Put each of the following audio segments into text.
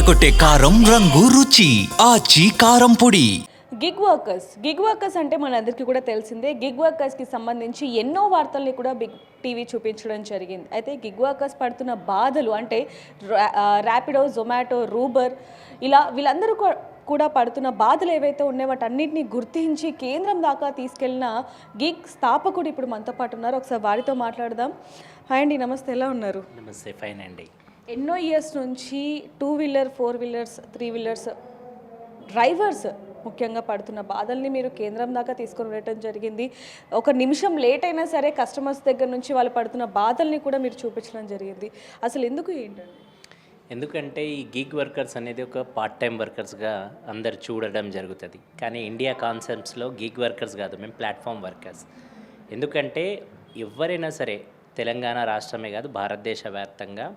అదరగొట్టే కారం రంగు రుచి ఆచి కారం పొడి. గిగ్ వర్కర్స్ అంటే మనందరికీ కూడా తెలిసిందే. గిగ్ వర్కర్స్కి సంబంధించి ఎన్నో వార్తల్ని కూడా బిగ్ టీవీ చూపించడం జరిగింది. అయితే గిగ్ వర్కర్స్ పడుతున్న బాధలు అంటే ర్యాపిడో, జొమాటో, రూబర్ ఇలా వీళ్ళందరూ కూడా పడుతున్న బాధలు ఏవైతే ఉన్నాయో వాటన్నిటిని గుర్తించి కేంద్రం దాకా తీసుకెళ్లిన గిగ్ స్థాపకుడు ఇప్పుడు మనతో పాటు ఉన్నారు. ఒకసారి వారితో మాట్లాడదాం. హాయ్ అండి, నమస్తే, ఎలా ఉన్నారు? నమస్తే, ఫైన్ అండి. ఎన్నో ఇయర్స్ నుంచి 2 వీలర్, 4 వీలర్స్, 3 వీలర్స్ డ్రైవర్స్ ముఖ్యంగా పడుతున్న బాధల్ని మీరు కేంద్రం దాకా తీసుకొని వెళ్ళటం జరిగింది. ఒక నిమిషం లేట్ అయినా సరే కస్టమర్స్ దగ్గర నుంచి వాళ్ళు పడుతున్న బాధల్ని కూడా మీరు చూపించడం జరిగింది. అసలు ఎందుకు ఏంటండి? ఎందుకంటే ఈ గిగ్ వర్కర్స్ అనేది ఒక పార్ట్ టైం వర్కర్స్గా అందరు చూడడం జరుగుతుంది. కానీ ఇండియా కాన్సెప్ట్స్లో గిగ్ వర్కర్స్ కాదు, మేము ప్లాట్ఫామ్ వర్కర్స్. ఎందుకంటే ఎవరైనా సరే తెలంగాణ రాష్ట్రమే కాదు భారతదేశ వ్యాప్తంగా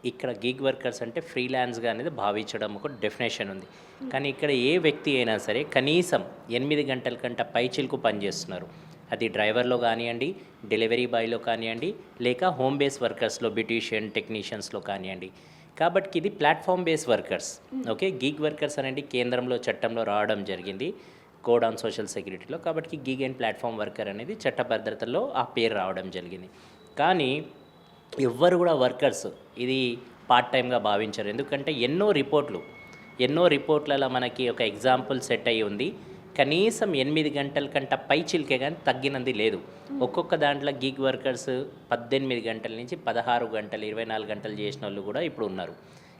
ఇక్కడ గిగ్ వర్కర్స్ అంటే ఫ్రీలాన్స్గా అనేది భావించడం ఒక డెఫినేషన్ ఉంది. కానీ ఇక్కడ ఏ వ్యక్తి అయినా సరే కనీసం 8 గంటల కంటే పైచిలకు పనిచేస్తున్నారు. అది డ్రైవర్లో కానివ్వండి, డెలివరీ బాయ్లో కానివ్వండి, లేక హోమ్ బేస్ వర్కర్స్లో, బ్యూటీషియన్, టెక్నీషియన్స్లో కానివ్వండి. కాబట్టి ఇది platform base workers. Okay, gig workers అనేది కేంద్రంలో చట్టంలో రావడం జరిగింది, కోడ్ ఆన్ సోషల్ సెక్యూరిటీలో. కాబట్టి గిగ్ అండ్ ప్లాట్ఫామ్ వర్కర్ అనేది చట్టభద్రతలో ఆ పేరు రావడం జరిగింది. కానీ ఎవ్వరు కూడా వర్కర్స్ ఇది పార్ట్ టైంగా భావించారు. ఎందుకంటే ఎన్నో రిపోర్ట్లలో మనకి ఒక ఎగ్జాంపుల్ సెట్ అయ్యి ఉంది. కనీసం 8 గంటల కంటే పై చిలికే కానీ తగ్గినది లేదు. ఒక్కొక్క దాంట్లో గిగ్ వర్కర్స్ 18 గంటల నుంచి 16 గంటలు, 24 గంటలు చేసిన వాళ్ళు కూడా ఇప్పుడు ఉన్నారు.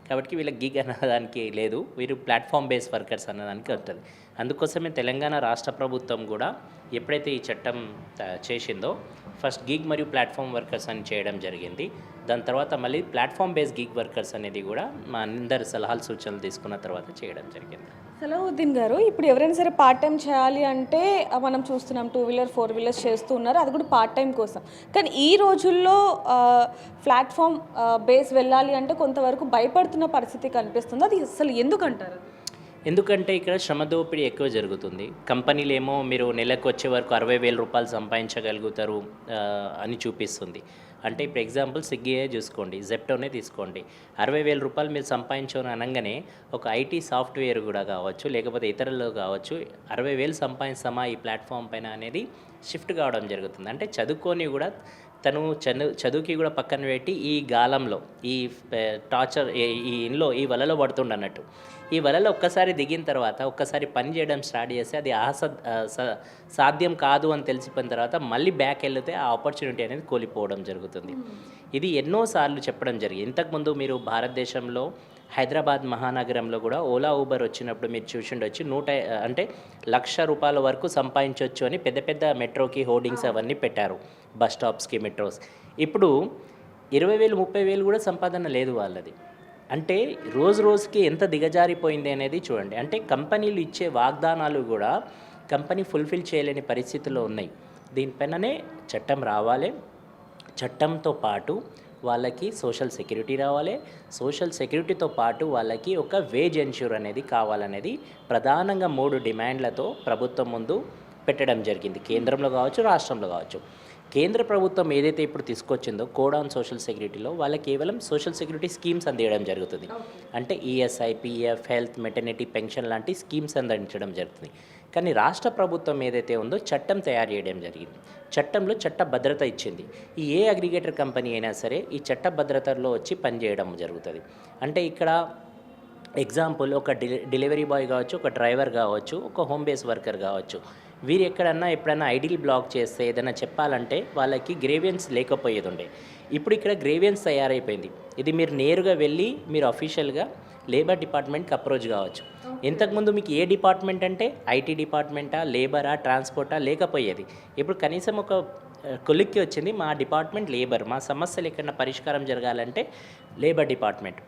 కాబట్టి వీళ్ళకి గిగ్ అన్నదానికి లేదు, వీరు ప్లాట్ఫామ్ బేస్ వర్కర్స్ అన్నదానికి ఉంటుంది. అందుకోసమే తెలంగాణ రాష్ట్ర ప్రభుత్వం కూడా ఎప్పుడైతే ఈ చట్టం చేసిందో ఫస్ట్ గిగ్ మరియు ప్లాట్ఫామ్ వర్కర్స్ అని చేయడం జరిగింది. దాని తర్వాత మళ్ళీ ప్లాట్ఫామ్ బేస్ గిగ్ వర్కర్స్ అనేది కూడా మా అందరి సలహాలు సూచనలు తీసుకున్న తర్వాత చేయడం జరిగింది. సలావుద్దీన్ గారు, ఇప్పుడు ఎవరైనా సరే పార్ట్ టైం చేయాలి అంటే మనం చూస్తున్నాం 2 వీలర్, 4 వీలర్స్ చేస్తూ ఉన్నారు, అది కూడా పార్ట్ టైం కోసం. కానీ ఈ రోజుల్లో ప్లాట్ఫామ్ బేస్ వెళ్ళాలి అంటే కొంతవరకు భయపడుతున్న పరిస్థితి కనిపిస్తుంది. అది అసలు ఎందుకంటారు? ఎందుకంటే ఇక్కడ శ్రమ దోపిడీ ఎక్కువ జరుగుతుంది. కంపెనీలు ఏమో మీరు నెలకు వచ్చే వరకు 60,000 రూపాయలు సంపాదించగలుగుతారు అని చూపిస్తుంది. అంటే ఇప్పుడు ఎగ్జాంపుల్ స్విగ్గీయే చూసుకోండి, జెప్టోనే తీసుకోండి. 60,000 రూపాయలు మీరు సంపాదించని అనగానే ఒక ఐటీ సాఫ్ట్వేర్ కూడా కావచ్చు, లేకపోతే ఇతరులు కావచ్చు, 60,000 సంపాదిస్తామా ఈ ప్లాట్ఫామ్ పైన అనేది షిఫ్ట్ కావడం జరుగుతుంది. అంటే చదువుకొని కూడా తను చదువుకి కూడా పక్కన పెట్టి ఈ గాలంలో, ఈ టార్చర్, ఈ వలలో పడుతుండన్నట్టు. ఈ వలలో ఒక్కసారి దిగిన తర్వాత ఒక్కసారి పని చేయడం స్టార్ట్ చేస్తే అది సాధ్యం కాదు అని తెలిసిపోయిన తర్వాత మళ్ళీ బ్యాక్ వెళ్తే ఆ ఆపర్చునిటీ అనేది కోల్పోవడం జరుగుతుంది. ఇది ఎన్నోసార్లు చెప్పడం జరిగింది. ఇంతకుముందు మీరు భారతదేశంలో హైదరాబాద్ మహానగరంలో కూడా ఓలా, ఊబర్ వచ్చినప్పుడు మీరు చూసిండొచ్చు. 1,00,000 రూపాయల వరకు సంపాదించవచ్చు అని పెద్ద పెద్ద మెట్రోకి హోర్డింగ్స్ అవన్నీ పెట్టారు, బస్ స్టాప్స్కి, మెట్రోస్. ఇప్పుడు 20,000, 30,000 కూడా సంపాదన లేదు వాళ్ళది. అంటే రోజుకి ఎంత దిగజారిపోయింది అనేది చూడండి. అంటే కంపెనీలు ఇచ్చే వాగ్దానాలు కూడా కంపెనీ ఫుల్ఫిల్ చేయలేని పరిస్థితుల్లో ఉన్నాయి. దీనిపైననే చట్టం రావాలి. చట్టంతో పాటు వాళ్ళకి సోషల్ సెక్యూరిటీ రావాలి. సోషల్ సెక్యూరిటీతో పాటు వాళ్ళకి ఒక వేజ్ ఎన్ష్యూర్ అనేది కావాలనేది ప్రధానంగా 3 డిమాండ్లతో ప్రభుత్వం ముందు పెట్టడం జరిగింది. కేంద్రంలో కావచ్చు, రాష్ట్రంలో కావచ్చు. కేంద్ర ప్రభుత్వం ఏదైతే ఇప్పుడు తీసుకొచ్చిందో కోడ్ ఆన్ సోషల్ సెక్యూరిటీలో వాళ్ళకి కేవలం సోషల్ సెక్యూరిటీ స్కీమ్స్ అందించడం జరుగుతుంది. అంటే ESI, PF, health, maternity, pension లాంటి స్కీమ్స్ అందించడం జరుగుతుంది. కానీ రాష్ట్ర ప్రభుత్వం ఏదైతే ఉందో చట్టం తయారు చేయడం జరిగింది. చట్టంలో చట్ట భద్రత ఇచ్చింది. ఏ అగ్రిగేటర్ కంపెనీ అయినా సరే ఈ చట్ట భద్రతలో వచ్చి పనిచేయడం జరుగుతుంది. అంటే ఇక్కడ ఎగ్జాంపుల్ ఒక డెలివరీ బాయ్ కావచ్చు, ఒక డ్రైవర్ కావచ్చు, ఒక హోమ్ బేస్ వర్కర్ కావచ్చు, వీరు ఎప్పుడైనా ఐడీలు బ్లాక్ చేస్తే ఏదైనా చెప్పాలంటే వాళ్ళకి గ్రేవియన్స్ లేకపోయేది ఉండే. ఇప్పుడు ఇక్కడ గ్రేవియన్స్ తయారైపోయింది. ఇది మీరు నేరుగా వెళ్ళి మీరు అఫీషియల్గా లేబర్ డిపార్ట్మెంట్కి అప్రోచ్ కావచ్చు. ఇంతకుముందు మీకు ఏ డిపార్ట్మెంట్ అంటే ఐటీ డిపార్ట్మెంటా, లేబరా, ట్రాన్స్పోర్టా లేకపోయేది. ఇప్పుడు కనీసం ఒక కొలిక్కి వచ్చింది, మా డిపార్ట్మెంట్ లేబర్, మా సమస్యలు ఎక్కడైనా పరిష్కారం జరగాలంటే లేబర్ డిపార్ట్మెంట్.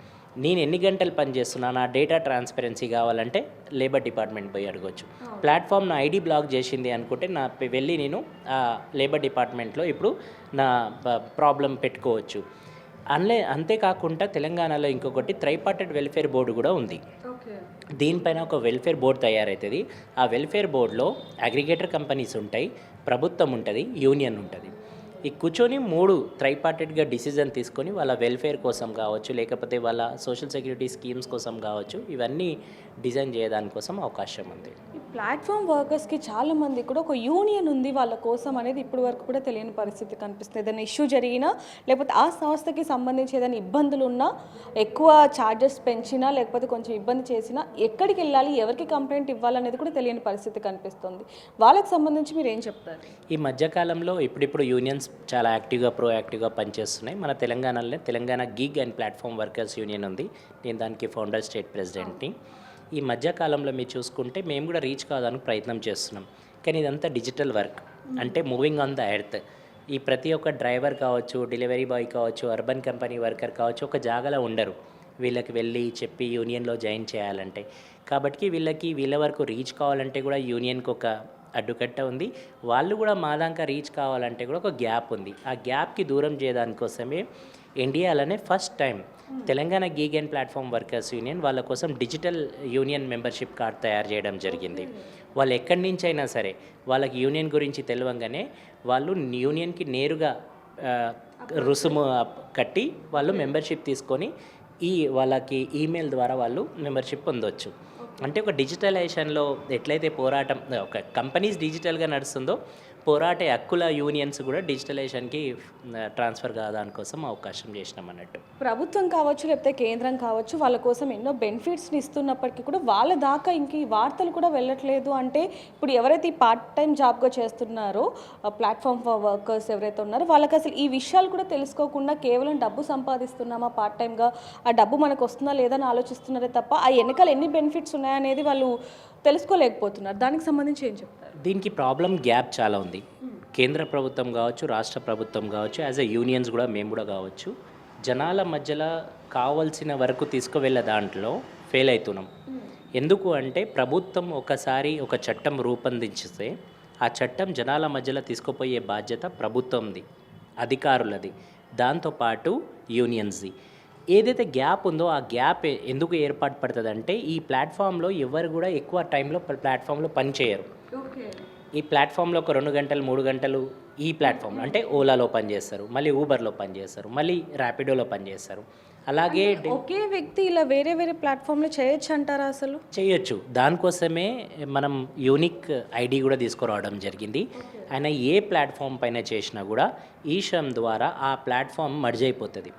నేను ఎన్ని గంటలు పనిచేస్తున్నా, నా డేటా ట్రాన్స్పరెన్సీ కావాలంటే లేబర్ డిపార్ట్మెంట్ పోయి అడగవచ్చు. ప్లాట్ఫామ్ నా ఐడి బ్లాక్ చేసింది అనుకుంటే వెళ్ళి నేను లేబర్ డిపార్ట్మెంట్లో ఇప్పుడు నా ప్రాబ్లం పెట్టుకోవచ్చు. అంతేకాకుండా తెలంగాణలో ఇంకొకటి ట్రైపార్టెడ్ వెల్ఫేర్ బోర్డు కూడా ఉంది. దీనిపైన ఒక వెల్ఫేర్ బోర్డు తయారవుతుంది. ఆ వెల్ఫేర్ బోర్డులో అగ్రిగేటర్ కంపెనీస్ ఉంటాయి, ప్రభుత్వం ఉంటుంది, యూనియన్ ఉంటుంది. ఈ కూర్చొని 3 ట్రైపార్టెడ్గా డిసిజన్ తీసుకొని వాళ్ళ వెల్ఫేర్ కోసం కావచ్చు, లేకపోతే వాళ్ళ సోషల్ సెక్యూరిటీ స్కీమ్స్ కోసం కావచ్చు, ఇవన్నీ డిజైన్ చేయడానికి కోసం అవకాశం ఉంది. ఈ ప్లాట్ఫామ్ వర్కర్స్కి చాలా మంది కూడా ఒక యూనియన్ ఉంది వాళ్ళ కోసం అనేది ఇప్పటి వరకు కూడా తెలియని పరిస్థితి కనిపిస్తుంది. ఏదైనా ఇష్యూ జరిగినా లేకపోతే ఆ సంస్థకి సంబంధించి ఏదైనా ఇబ్బందులు ఉన్నా, ఎక్కువ ఛార్జెస్ పెంచినా లేకపోతే కొంచెం ఇబ్బంది చేసినా ఎక్కడికి వెళ్ళాలి, ఎవరికి కంప్లైంట్ ఇవ్వాలనేది కూడా తెలియని పరిస్థితి కనిపిస్తుంది. వాళ్ళకి సంబంధించి మీరు ఏం చెప్తారు? ఈ మధ్యకాలంలో ఇప్పుడిప్పుడు యూనియన్స్ చాలా యాక్టివ్గా ప్రోయాక్టివ్గా పనిచేస్తున్నాయి. మన తెలంగాణలో Telangana gig and platform workers union ఉంది. నేను దానికి ఫౌండర్ స్టేట్ ప్రెసిడెంట్ని. ఈ మధ్యకాలంలో మీరు చూసుకుంటే మేము కూడా రీచ్ కావడానికి ప్రయత్నం చేస్తున్నాం. కానీ ఇదంతా డిజిటల్ వర్క్, అంటే మూవింగ్ ఆన్ ద ఎర్త్. ఈ ప్రతి ఒక్క డ్రైవర్ కావచ్చు, డెలివరీ బాయ్ కావచ్చు, అర్బన్ కంపెనీ వర్కర్ కావచ్చు, ఒక జాగాలో ఉండరు. వీళ్ళకి వెళ్ళి చెప్పి యూనియన్లో జాయిన్ చేయాలంటే. కాబట్టి వీళ్ళ వరకు రీచ్ కావాలంటే కూడా యూనియన్కి ఒక అడ్డుకట్ట ఉంది. వాళ్ళు కూడా మా దాకా రీచ్ కావాలంటే కూడా ఒక గ్యాప్ ఉంది. ఆ గ్యాప్కి దూరం చేయడానికోసమే ఇండియాలోనే first time Telangana gig and platform workers union వాళ్ళ కోసం డిజిటల్ యూనియన్ మెంబర్షిప్ కార్డ్ తయారు చేయడం జరిగింది. వాళ్ళు ఎక్కడి నుంచి అయినా సరే వాళ్ళకి యూనియన్ గురించి తెలియంగానే వాళ్ళు యూనియన్కి నేరుగా రుసుము కట్టి వాళ్ళు మెంబర్షిప్ తీసుకొని వాళ్ళకి ఈమెయిల్ ద్వారా వాళ్ళు మెంబర్షిప్ పొందవచ్చు. అంటే ఒక డిజిటలైజేషన్లో ఎట్లయితే పోరాటం ఒక కంపెనీస్ డిజిటల్గా నడుస్తుందో, పోరాటే హక్కుల యూనియన్స్ కూడా డిజిటలైజేషన్కి ట్రాన్స్ఫర్ కావడానికి కోసం అవకాశం చేసినాం అన్నట్టు. ప్రభుత్వం కావచ్చు లేకపోతే కేంద్రం కావచ్చు వాళ్ళ కోసం ఎన్నో బెనిఫిట్స్ని ఇస్తున్నప్పటికీ కూడా వాళ్ళ దాకా ఇంక ఈ వార్తలు కూడా వెళ్ళట్లేదు. అంటే ఇప్పుడు ఎవరైతే ఈ పార్ట్ టైం జాబ్గా చేస్తున్నారో ప్లాట్ఫామ్ ఫర్ వర్కర్స్ ఎవరైతే ఉన్నారో వాళ్ళకి అసలు ఈ విషయాలు కూడా తెలుసుకోకుండా కేవలం డబ్బు సంపాదిస్తున్నామా పార్ట్ టైంగా, ఆ డబ్బు మనకు వస్తుందా లేదా అని ఆలోచిస్తున్నారే తప్ప ఆ వెనకాల ఎన్ని బెనిఫిట్స్ ఉన్నాయనేది వాళ్ళు తెలుసుకోలేకపోతున్నారు. దానికి సంబంధించి ఏం చెప్తారు? దీనికి ప్రాబ్లం గ్యాప్ చాలా ఉంది. కేంద్ర ప్రభుత్వం కావచ్చు, రాష్ట్ర ప్రభుత్వం కావచ్చు, యాజ్ ఎ యూనియన్స్ కూడా మేము కూడా కావచ్చు, జనాల మధ్యలో కావాల్సిన వరకు తీసుకువెళ్ళే దాంట్లో ఫెయిల్ అవుతున్నాం. ఎందుకు అంటే ప్రభుత్వం ఒకసారి ఒక చట్టం రూపొందించితే ఆ చట్టం జనాల మధ్యలో తీసుకుపోయే బాధ్యత ప్రభుత్వంది, అధికారులది, దాంతోపాటు యూనియన్స్ది. ఏదైతే గ్యాప్ ఉందో ఆ గ్యాప్ ఎందుకు ఏర్పాటు పడుతుంది అంటే ఈ ప్లాట్ఫామ్లో ఎవరు కూడా ఎక్కువ టైంలో ప్లాట్ఫామ్లో పని చేయరు. ఈ ప్లాట్ఫామ్లో ఒక 2 గంటలు 3 గంటలు ఈ ప్లాట్ఫామ్లో అంటే ఓలాలో పనిచేస్తారు, మళ్ళీ ఊబర్లో పనిచేస్తారు, మళ్ళీ ర్యాపిడోలో పనిచేస్తారు. అలాగే ఒకే వ్యక్తి ఇలా వేరే వేరే ప్లాట్ఫామ్లో చేయొచ్చు అంటారా? అసలు చేయొచ్చు. దానికోసమే మనం యూనిక్ ఐడి కూడా తీసుకురావడం జరిగింది. ఆయన ఏ ప్లాట్ఫామ్ పైన చేసినా కూడా ఈ శ్రమ్ ద్వారా ఆ ప్లాట్ఫామ్ మర్జ్ అయిపోతుంది.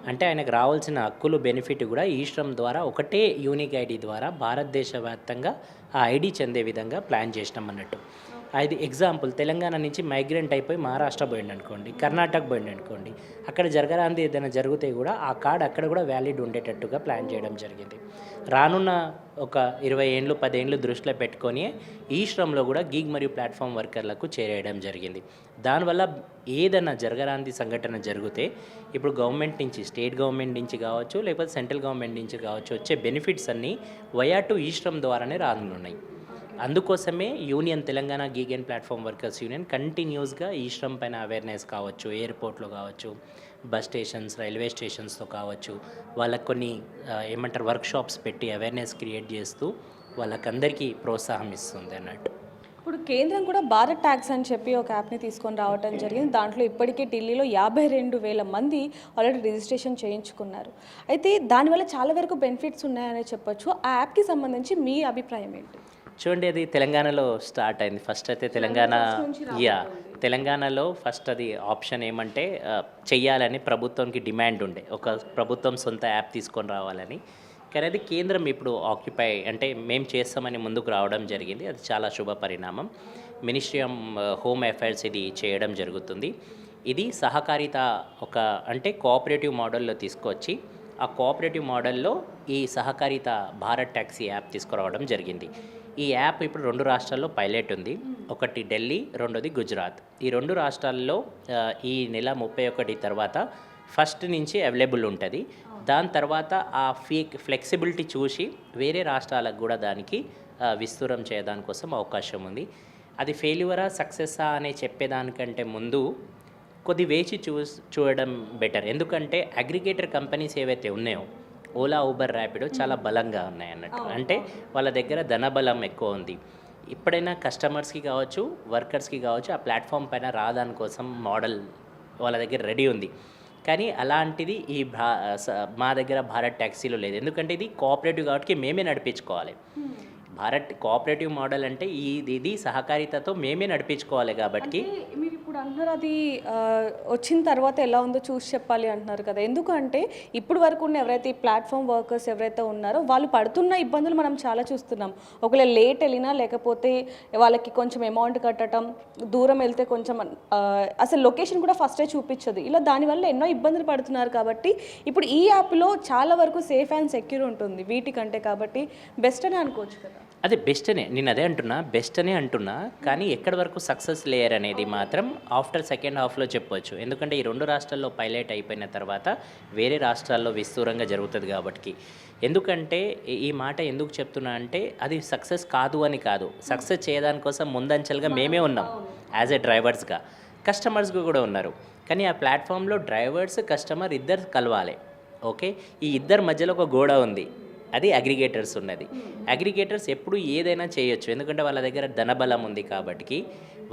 అంటే ఆయనకు రావాల్సిన హక్కులు బెనిఫిట్ కూడా ఈ శ్రమ్ ద్వారా ఒకటే యూనిక్ ఐడి ద్వారా భారతదేశ వ్యాప్తంగా ఆ ఐడి చెందే విధంగా ప్లాన్ చేసినాం అన్నట్టు. అది ఎగ్జాంపుల్ తెలంగాణ నుంచి మైగ్రెంట్ అయిపోయి మహారాష్ట్ర పోయింది అనుకోండి, కర్ణాటక పోయింది అనుకోండి, అక్కడ జరగరాంది ఏదైనా జరిగితే కూడా ఆ కార్డ్ అక్కడ కూడా వ్యాలిడ్ ఉండేటట్టుగా ప్లాన్ చేయడం జరిగింది. రానున్న ఒక 20 ఏళ్ళు 10 ఏళ్ళు దృష్టిలో పెట్టుకొని ఈ శ్రమ్లో కూడా గిగ్ మరియు ప్లాట్ఫామ్ వర్కర్లకు చేరేయడం జరిగింది. దానివల్ల ఏదైనా జరగరాంది సంఘటన జరిగితే ఇప్పుడు గవర్నమెంట్ నుంచి, స్టేట్ గవర్నమెంట్ నుంచి కావచ్చు లేకపోతే సెంట్రల్ గవర్నమెంట్ నుంచి కావచ్చు వచ్చే బెనిఫిట్స్ అన్నీ వయాటు ఈ శ్రమ్ ద్వారానే రానున్నాయి. అందుకోసమే union Telangana gig and platform workers union కంటిన్యూస్గా ఈ శ్రమ్ పైన అవేర్నెస్ కావచ్చు, ఎయిర్పోర్ట్లో కావచ్చు, బస్ స్టేషన్స్, రైల్వే స్టేషన్స్తో కావచ్చు, వాళ్ళకి కొన్ని ఏమంటారు వర్క్షాప్స్ పెట్టి అవేర్నెస్ క్రియేట్ చేస్తూ వాళ్ళకందరికీ ప్రోత్సాహం ఇస్తుంది అన్నట్టు. ఇప్పుడు కేంద్రం కూడా భారత్ ట్యాక్స్ అని చెప్పి ఒక యాప్ని తీసుకొని రావడం జరిగింది. దాంట్లో ఇప్పటికే ఢిల్లీలో 52,000 మంది ఆల్రెడీ రిజిస్ట్రేషన్ చేయించుకున్నారు. అయితే దానివల్ల చాలా వరకు బెనిఫిట్స్ ఉన్నాయని చెప్పొచ్చు. ఆ యాప్కి సంబంధించి మీ అభిప్రాయం ఏంటి? చూడండి, అది తెలంగాణలో స్టార్ట్ అయింది. ఫస్ట్ అయితే తెలంగాణలో ఫస్ట్ అది ఆప్షన్ ఏమంటే చెయ్యాలని ప్రభుత్వానికి డిమాండ్ ఉండే, ఒక ప్రభుత్వం సొంత యాప్ తీసుకొని రావాలని. కానీ అది కేంద్రం ఇప్పుడు ఆక్యుపై అంటే మేము చేస్తామని ముందుకు రావడం జరిగింది. అది చాలా శుభ పరిణామం. మినిస్ట్రీ ఆఫ్ హోమ్ అఫైర్స్ ఇది చేయడం జరుగుతుంది. ఇది సహకారిత ఒక అంటే కోఆపరేటివ్ మోడల్లో తీసుకొచ్చి ఆ కోఆపరేటివ్ మోడల్లో ఈ సహకారిత భారత్ ట్యాక్సీ యాప్ తీసుకురావడం జరిగింది. ఈ యాప్ ఇప్పుడు 2 రాష్ట్రాల్లో పైలట్ ఉంది. ఒకటి ఢిల్లీ, రెండోది గుజరాత్. ఈ 2 రాష్ట్రాల్లో ఈ నెల 31 తర్వాత ఫస్ట్ నుంచి అవైలబుల్ ఉంటుంది. దాని తర్వాత ఆ ఫ్లెక్సిబిలిటీ చూసి వేరే రాష్ట్రాలకు కూడా దానికి విస్తూరం చేయడానికోసం అవకాశం ఉంది. అది ఫెయిల్యూరా సక్సెస్సా అనే చెప్పేదానికంటే ముందు కొద్ది వేచి చూడడం బెటర్. ఎందుకంటే అగ్రిగేటర్ కంపెనీస్ ఏవైతే ఉన్నాయో ఓలా, ఊబర్, ర్యాపిడో చాలా బలంగా ఉన్నాయి అన్నట్టు. అంటే వాళ్ళ దగ్గర ధనబలం ఎక్కువ ఉంది. ఎప్పుడైనా కస్టమర్స్కి కావచ్చు, వర్కర్స్కి కావచ్చు, ఆ ప్లాట్ఫామ్ పైన రాదాని కోసం మోడల్ వాళ్ళ దగ్గర రెడీ ఉంది. కానీ అలాంటిది మా దగ్గర భారత్ ట్యాక్సీలో లేదు. ఎందుకంటే ఇది కోఆపరేటివ్ కాబట్టి మేమే నడిపించుకోవాలి. భారత్ కోఆపరేటివ్ మోడల్ అంటే ఇది సహకారితతో మేమే నడిపించుకోవాలి కాబట్టి. మీరు ఇప్పుడు అంటున్నారు అది వచ్చిన తర్వాత ఎలా ఉందో చూసి చెప్పాలి అంటున్నారు కదా. ఎందుకంటే ఇప్పుడు వరకు ఉన్న ఎవరైతే ఈ ప్లాట్ఫామ్ వర్కర్స్ ఎవరైతే ఉన్నారో వాళ్ళు పడుతున్న ఇబ్బందులు మనం చాలా చూస్తున్నాం. ఒకవేళ లేట్ వెళ్ళినా లేకపోతే వాళ్ళకి కొంచెం అమౌంట్ కట్టడం, దూరం వెళ్తే కొంచెం అసలు లొకేషన్ కూడా ఫస్టే చూపించదు. ఇలా దానివల్ల ఎన్నో ఇబ్బందులు పడుతున్నారు కాబట్టి ఇప్పుడు ఈ యాప్లో చాలా వరకు సేఫ్ అండ్ సెక్యూర్ ఉంటుంది వీటికంటే, కాబట్టి బెస్ట్ అని అనుకోవచ్చు కదా. అదే బెస్ట్ అనే నేను అదే అంటున్నా, బెస్ట్ అనే అంటున్నా. కానీ ఎక్కడి వరకు సక్సెస్ లేయర్ అనేది మాత్రం ఆఫ్టర్ సెకండ్ హాఫ్లో చెప్పవచ్చు. ఎందుకంటే ఈ 2 రాష్ట్రాల్లో పైలట్ అయిపోయిన తర్వాత వేరే రాష్ట్రాల్లో విస్తూరంగా జరుగుతుంది కాబట్టి. ఎందుకంటే ఈ మాట ఎందుకు చెప్తున్నా అంటే అది సక్సెస్ కాదు అని కాదు, సక్సెస్ చేయడానికోసం ముందంచెలుగా మేమే ఉన్నాం యాజ్ ఎ డ్రైవర్స్గా. కస్టమర్స్గా కూడా ఉన్నారు. కానీ ఆ ప్లాట్ఫామ్లో డ్రైవర్స్ కస్టమర్ ఇద్దరు కలవాలి. ఓకే, ఈ ఇద్దరి మధ్యలో ఒక గోడ ఉంది, అది అగ్రిగేటర్స్ ఉన్నది. అగ్రిగేటర్స్ ఎప్పుడు ఏదైనా చేయొచ్చు, ఎందుకంటే వాళ్ళ దగ్గర ధనబలం ఉంది కాబట్టి,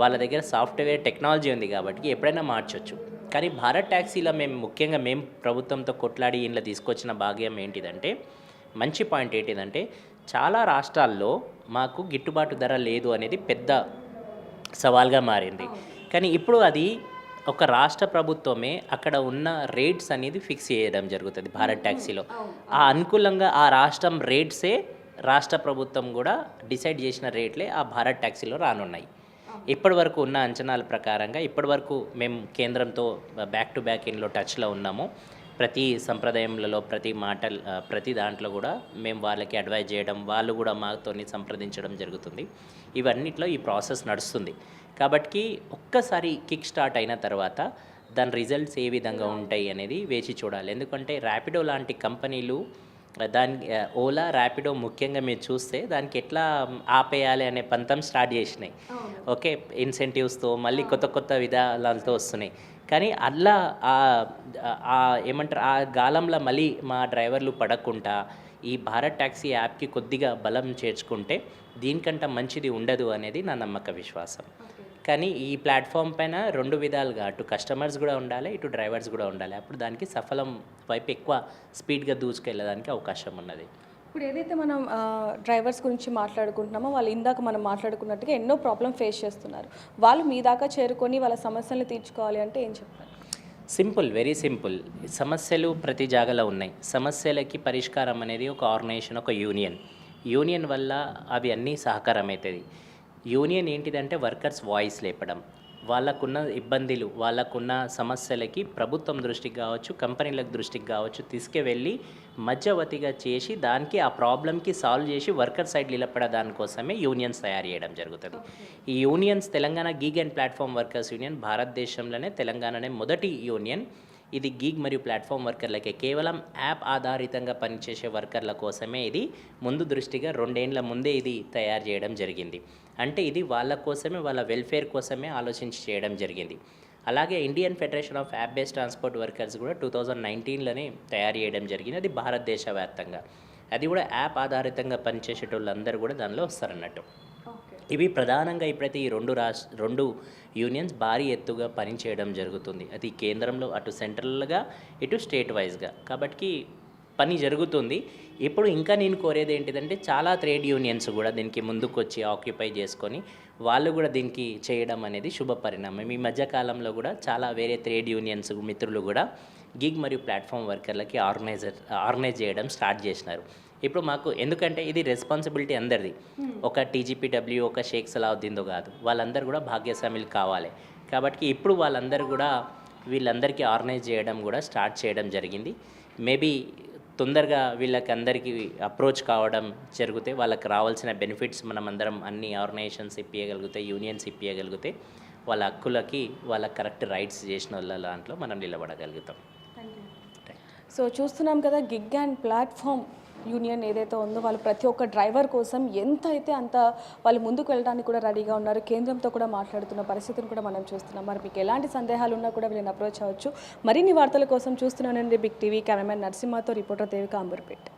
వాళ్ళ దగ్గర సాఫ్ట్వేర్ టెక్నాలజీ ఉంది కాబట్టి ఎప్పుడైనా మార్చొచ్చు. కానీ భారత్ ట్యాక్సీలో మేము ప్రభుత్వంతో కొట్లాడి ఇంట్లో తీసుకొచ్చిన భాగ్యం ఏంటిదంటే, మంచి పాయింట్ ఏంటిదంటే, చాలా రాష్ట్రాల్లో మాకు గిట్టుబాటు ధర లేదు అనేది పెద్ద సవాల్గా మారింది. కానీ ఇప్పుడు అది ఒక రాష్ట్ర ప్రభుత్వమే అక్కడ ఉన్న రేట్స్ అనేది ఫిక్స్ చేయడం జరుగుతుంది భారత్ ట్యాక్సీలో. ఆ అనుకూలంగా ఆ రాష్ట్రం రేట్సే రాష్ట్ర ప్రభుత్వం కూడా డిసైడ్ చేసిన రేట్లే ఆ భారత్ ట్యాక్సీలో రానున్నాయి. ఇప్పటి వరకు ఉన్న అంచనాల ప్రకారంగా ఇప్పటి వరకు మేము కేంద్రంతో బ్యాక్ టు బ్యాక్ ఇన్లో టచ్లో ఉన్నాము. ప్రతి సంప్రదాయంలో ప్రతి దాంట్లో కూడా మేము వాళ్ళకి అడ్వైజ్ చేయడం, వాళ్ళు కూడా మాతోని సంప్రదించడం జరుగుతుంది. ఇవన్నిట్లో ఈ ప్రాసెస్ నడుస్తుంది. కాబట్టి ఒక్కసారి కిక్ స్టార్ట్ అయిన తర్వాత దాని రిజల్ట్స్ ఏ విధంగా ఉంటాయి అనేది వేచి చూడాలి. ఎందుకంటే ర్యాపిడో లాంటి కంపెనీలు ఓలా, ర్యాపిడో ముఖ్యంగా మీరు చూస్తే దానికి ఎట్లా ఆపేయాలి అనే పంతం స్టార్ట్ చేసినాయి. ఓకే, ఇన్సెంటివ్స్తో మళ్ళీ కొత్త విధానాలతో వస్తున్నాయి. కానీ అలా ఏమంటారు, ఆ గాలంలో మళ్ళీ మా డ్రైవర్లు పడకుండా ఈ భారత్ ట్యాక్సీ యాప్కి కొద్దిగా బలం చేర్చుకుంటే దీనికంటే మంచిది ఉండదు అనేది నా నమ్మక విశ్వాసం. కానీ ఈ ప్లాట్ఫామ్ పైన 2 విధాలుగా, అటు కస్టమర్స్ కూడా ఉండాలి, ఇటు డ్రైవర్స్ కూడా ఉండాలి. అప్పుడు దానికి సఫలం వైపు ఎక్కువ స్పీడ్గా దూసుకెళ్ళడానికి అవకాశం ఉన్నది. ఇప్పుడు ఏదైతే మనం డ్రైవర్స్ గురించి మాట్లాడుకుంటున్నామో వాళ్ళు ఇందాక మనం మాట్లాడుకున్నట్టుగా ఎన్నో ప్రాబ్లమ్ ఫేస్ చేస్తున్నారు. వాళ్ళు మీ దాకా చేరుకొని వాళ్ళ సమస్యలను తీర్చుకోవాలి అంటే ఏం చెప్తారు? Simple, very simple. సమస్యలు ప్రతి జాగాలో ఉన్నాయి. సమస్యలకి పరిష్కారం అనేది ఒక ఆర్గనైజేషన్, ఒక యూనియన్ వల్ల అవి అన్నీ సహకారం అవుతుంది. యూనియన్ ఏంటిదంటే వర్కర్స్ వాయిస్ లేపడం, వాళ్ళకున్న ఇబ్బందులు, వాళ్ళకున్న సమస్యలకి ప్రభుత్వం దృష్టికి కావచ్చు, కంపెనీల దృష్టికి కావచ్చు తీసుకువెళ్ళి మధ్యవర్తిగా చేసి దానికి ఆ ప్రాబ్లంకి సాల్వ్ చేసి వర్కర్ సైడ్ నిలబడ దానికోసమే యూనియన్స్ తయారు చేయడం జరుగుతుంది. ఈ unions Telangana gig and platform workers union భారతదేశంలోనే తెలంగాణనే మొదటి యూనియన్. ఇది గిగ్ మరియు ప్లాట్ఫామ్ వర్కర్లకే, కేవలం యాప్ ఆధారితంగా పనిచేసే వర్కర్ల కోసమే ఇది ముందు దృష్టిగా 2 ఏళ్ల ముందే ఇది తయారు చేయడం జరిగింది. అంటే ఇది వాళ్ళ కోసమే, వాళ్ళ వెల్ఫేర్ కోసమే ఆలోచించి చేయడం జరిగింది. అలాగే Indian federation of app based transport workers కూడా 2019లోనే తయారు చేయడం జరిగింది. అది భారతదేశ వ్యాప్తంగా, అది కూడా యాప్ ఆధారితంగా పనిచేసేటోళ్ళందరూ కూడా దానిలో వస్తారన్నట్టు. ఇవి ప్రధానంగా ఇప్పుడైతే ఈ 2 యూనియన్స్ భారీ ఎత్తుగా పనిచేయడం జరుగుతుంది. అది కేంద్రంలో అటు సెంట్రల్గా ఇటు స్టేట్ వైజ్గా, కాబట్టి పని జరుగుతుంది. ఇప్పుడు ఇంకా నేను కోరేది ఏంటిదంటే చాలా ట్రేడ్ యూనియన్స్ కూడా దీనికి ముందుకు వచ్చి ఆక్యుపై చేసుకొని వాళ్ళు కూడా దీనికి చేయడం అనేది శుభ పరిణామం. ఈ మధ్యకాలంలో కూడా చాలా వేరే ట్రేడ్ యూనియన్స్ మిత్రులు కూడా గిగ్ మరియు ప్లాట్ఫామ్ వర్కర్లకి ఆర్గనైజ్ చేయడం స్టార్ట్ చేసినారు. ఇప్పుడు మాకు ఎందుకంటే ఇది రెస్పాన్సిబిలిటీ అందరిది, ఒక టీజీపీడబ్ల్యూ, ఒక షేక్ సలావుద్దీన్తో కాదు, వాళ్ళందరూ కూడా భాగ్యస్వాములు కావాలి. కాబట్టి ఇప్పుడు వీళ్ళందరికీ ఆర్గనైజ్ చేయడం కూడా స్టార్ట్ చేయడం జరిగింది. మేబీ తొందరగా వీళ్ళకి అందరికీ అప్రోచ్ కావడం జరిగితే వాళ్ళకి రావాల్సిన బెనిఫిట్స్ మనం అందరం అన్ని ఆర్గనైజేషన్స్ ఇప్పించగలిగితే, యూనియన్స్ ఇప్పించగలిగితే వాళ్ళ హక్కులకి వాళ్ళ కరెక్ట్ రైట్స్ చేసిన వాళ్ళ దాంట్లో మనం నిలబడగలుగుతాం. సో చూస్తున్నాం కదా, గిగ్ అండ్ ప్లాట్ఫామ్ యూనియన్ ఏదైతే ఉందో వాళ్ళు ప్రతి ఒక్క డ్రైవర్ కోసం ఎంత అయితే అంత వాళ్ళు ముందుకు వెళ్ళడానికి కూడా రెడీగా ఉన్నారు. కేంద్రంతో కూడా మాట్లాడుతున్న పరిస్థితిని కూడా మనం చూస్తున్నాం. మరి మీకు ఎలాంటి సందేహాలు ఉన్నా కూడా వీళ్ళని అప్రోచ్ అవ్వచ్చు. మరిన్ని వార్తల కోసం చూస్తున్నానండి బిగ్ టీవీ. కెమెరామెన్ నరసింహతో రిపోర్టర్ దేవిక అంబర్పేట్.